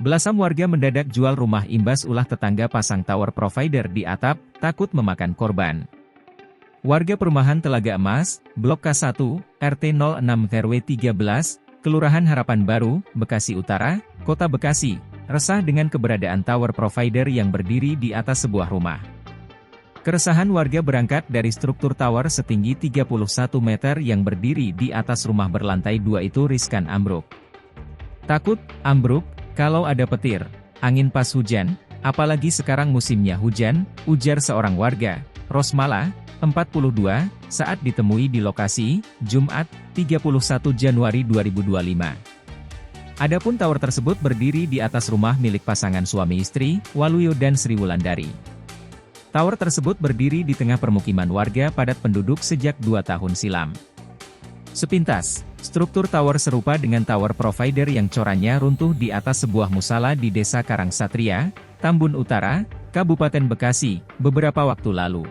Belasan warga mendadak jual rumah imbas ulah tetangga pasang tower provider di atap, takut memakan korban. Warga perumahan Telaga Emas, Blok K1, RT 06 RW 13, Kelurahan Harapan Baru, Bekasi Utara, Kota Bekasi, resah dengan keberadaan tower provider yang berdiri di atas sebuah rumah. Keresahan warga berangkat dari struktur tower setinggi 31 meter yang berdiri di atas rumah berlantai 2 itu riskan ambruk. Takut ambruk kalau ada petir, angin pas hujan, apalagi sekarang musimnya hujan, ujar seorang warga, Rosmala, 42, saat ditemui di lokasi, Jumat, 31 Januari 2025. Adapun tower tersebut berdiri di atas rumah milik pasangan suami istri, Waluyo dan Sri Wulandari. Tower tersebut berdiri di tengah permukiman warga padat penduduk sejak 2 tahun silam. Sepintas, struktur tower serupa dengan tower provider yang corannya runtuh di atas sebuah musala di Desa Karangsatria, Tambun Utara, Kabupaten Bekasi, beberapa waktu lalu.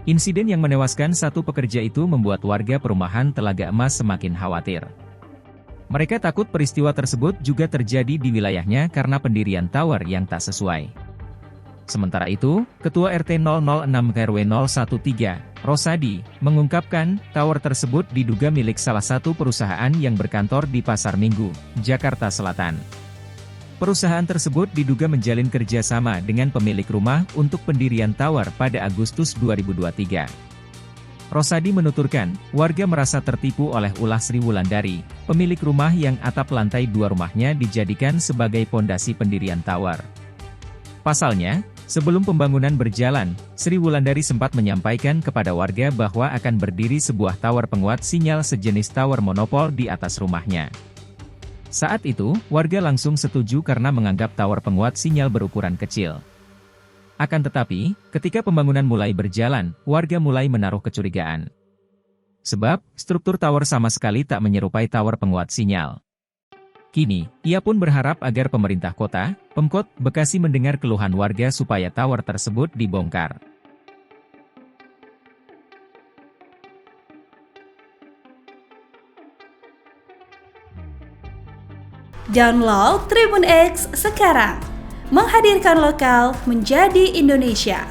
Insiden yang menewaskan satu pekerja itu membuat warga perumahan Telaga Emas semakin khawatir. Mereka takut peristiwa tersebut juga terjadi di wilayahnya karena pendirian tower yang tak sesuai. Sementara itu, Ketua RT 006 RW 013, Rosadi, mengungkapkan, tower tersebut diduga milik salah satu perusahaan yang berkantor di Pasar Minggu, Jakarta Selatan. Perusahaan tersebut diduga menjalin kerjasama dengan pemilik rumah untuk pendirian tower pada Agustus 2023. Rosadi menuturkan, warga merasa tertipu oleh ulah Sri Wulandari, pemilik rumah yang atap lantai 2 rumahnya dijadikan sebagai pondasi pendirian tower. Pasalnya, sebelum pembangunan berjalan, Sri Wulandari sempat menyampaikan kepada warga bahwa akan berdiri sebuah tower penguat sinyal sejenis tower monopol di atas rumahnya. Saat itu, warga langsung setuju karena menganggap tower penguat sinyal berukuran kecil. Akan tetapi, ketika pembangunan mulai berjalan, warga mulai menaruh kecurigaan. Sebab, struktur tower sama sekali tak menyerupai tower penguat sinyal. Kini, ia pun berharap agar pemerintah kota, Pemkot Bekasi mendengar keluhan warga supaya tower tersebut dibongkar. Download Tribun X sekarang, menghadirkan lokal menjadi Indonesia.